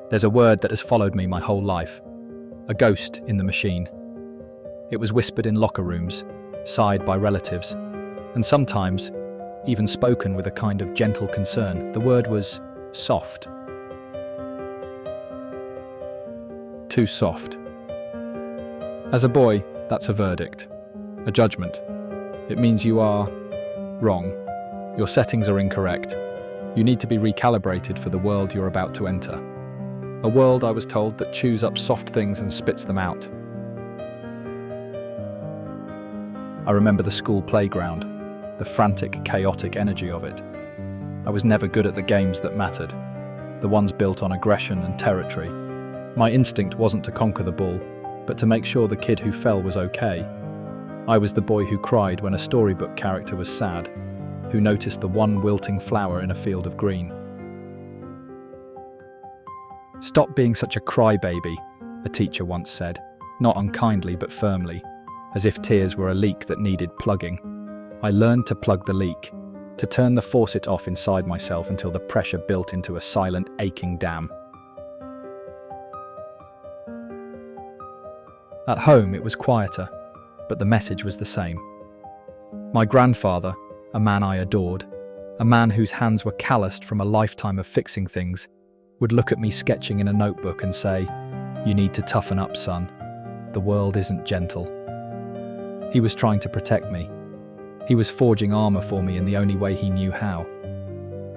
There's a word that has followed me my whole life. A ghost in the machine. It was whispered in locker rooms, sighed by relatives, and sometimes even spoken with a kind of gentle concern. The word was soft. Too soft. As a boy, that's a verdict, a judgment. It means you are wrong. Your settings are incorrect. You need to be recalibrated for the world you're about to enter. A world, I was told, that chews up soft things and spits them out. I remember the school playground, the frantic, chaotic energy of it. I was never good at the games that mattered, the ones built on aggression and territory. My instinct wasn't to conquer the ball, but to make sure the kid who fell was okay. I was the boy who cried when a storybook character was sad, who noticed the one wilting flower in a field of green. "Stop being such a crybaby," a teacher once said, not unkindly but firmly, as if tears were a leak that needed plugging. I learned to plug the leak, to turn the faucet off inside myself until the pressure built into a silent, aching dam. At home, it was quieter, but the message was the same. My grandfather, a man I adored, a man whose hands were calloused from a lifetime of fixing things, would look at me sketching in a notebook and say, "You need to toughen up, son. The world isn't gentle." He was trying to protect me. He was forging armor for me in the only way he knew how.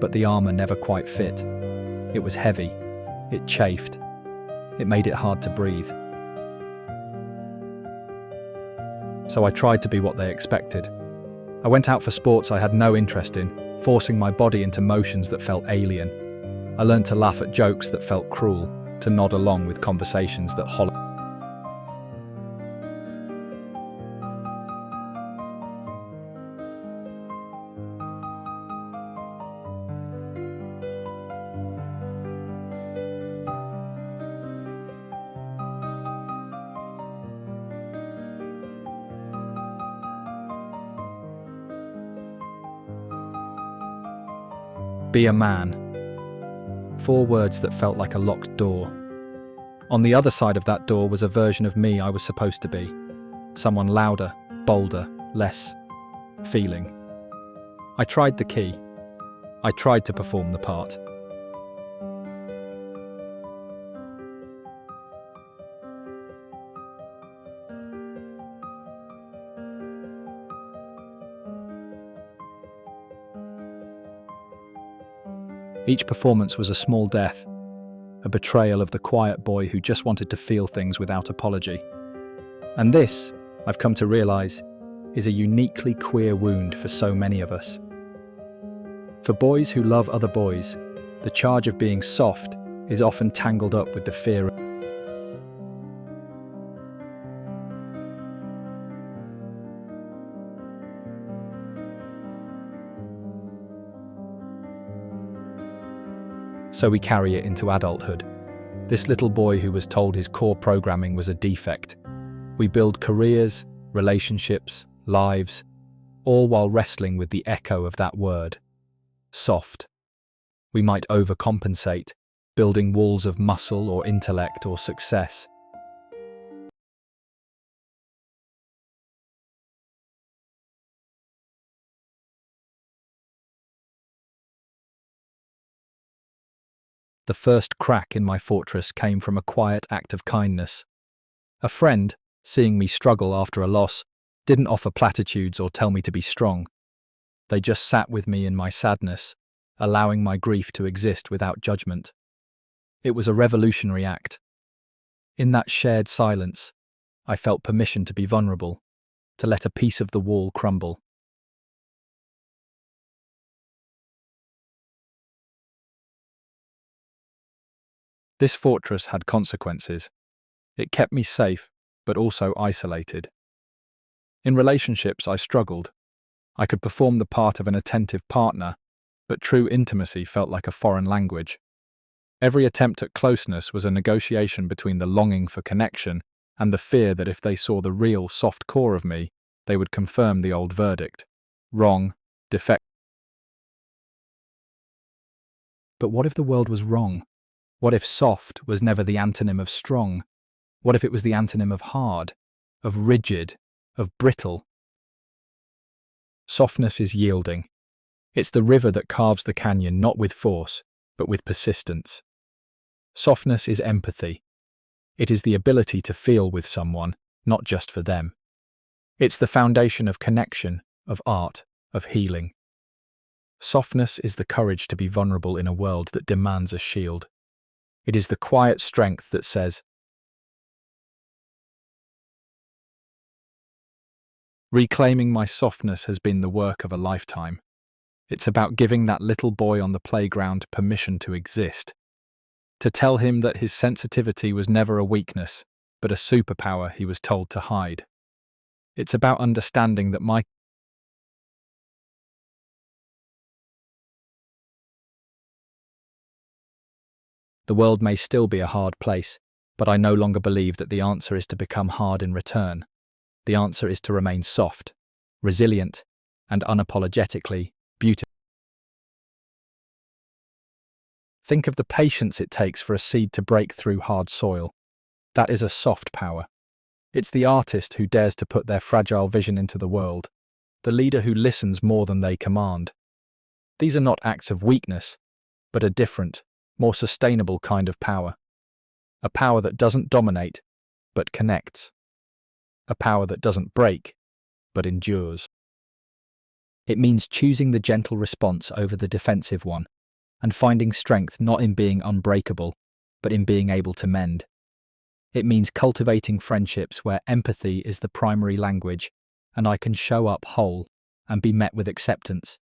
But the armor never quite fit. It was heavy. It chafed. It made it hard to breathe. So I tried to be what they expected. I went out for sports I had no interest in, forcing my body into motions that felt alien. I learned to laugh at jokes that felt cruel, to nod along with conversations that hollowed. Be a man. 4 words that felt like a locked door. On the other side of that door was a version of me I was supposed to be. Someone louder, bolder, less feeling. I tried the key. I tried to perform the part. Each performance was a small death, a betrayal of the quiet boy who just wanted to feel things without apology. And this, I've come to realize, is a uniquely queer wound for so many of us. For boys who love other boys, the charge of being soft is often tangled up with the fear of so we carry it into adulthood. This little boy who was told his core programming was a defect. We build careers, relationships, lives, all while wrestling with the echo of that word, soft. We might overcompensate, building walls of muscle or intellect or success. The first crack in my fortress came from a quiet act of kindness. A friend, seeing me struggle after a loss, didn't offer platitudes or tell me to be strong. They just sat with me in my sadness, allowing my grief to exist without judgment. It was a revolutionary act. In that shared silence, I felt permission to be vulnerable, to let a piece of the wall crumble. This fortress had consequences. It kept me safe, but also isolated. In relationships, I struggled. I could perform the part of an attentive partner, but true intimacy felt like a foreign language. Every attempt at closeness was a negotiation between the longing for connection and the fear that if they saw the real, soft core of me, they would confirm the old verdict. Wrong, defect. But what if the world was wrong? What if soft was never the antonym of strong? What if it was the antonym of hard, of rigid, of brittle? Softness is yielding. It's the river that carves the canyon not with force, but with persistence. Softness is empathy. It is the ability to feel with someone, not just for them. It's the foundation of connection, of art, of healing. Softness is the courage to be vulnerable in a world that demands a shield. It is the quiet strength that says, "Reclaiming my softness has been the work of a lifetime." It's about giving that little boy on the playground permission to exist, to tell him that his sensitivity was never a weakness, but a superpower he was told to hide. It's about understanding that the world may still be a hard place, but I no longer believe that the answer is to become hard in return. The answer is to remain soft, resilient, and unapologetically beautiful. Think of the patience it takes for a seed to break through hard soil. That is a soft power. It's the artist who dares to put their fragile vision into the world, the leader who listens more than they command. These are not acts of weakness, but a different, more sustainable kind of power. A power that doesn't dominate, but connects. A power that doesn't break, but endures. It means choosing the gentle response over the defensive one, and finding strength not in being unbreakable, but in being able to mend. It means cultivating friendships where empathy is the primary language, and I can show up whole and be met with acceptance.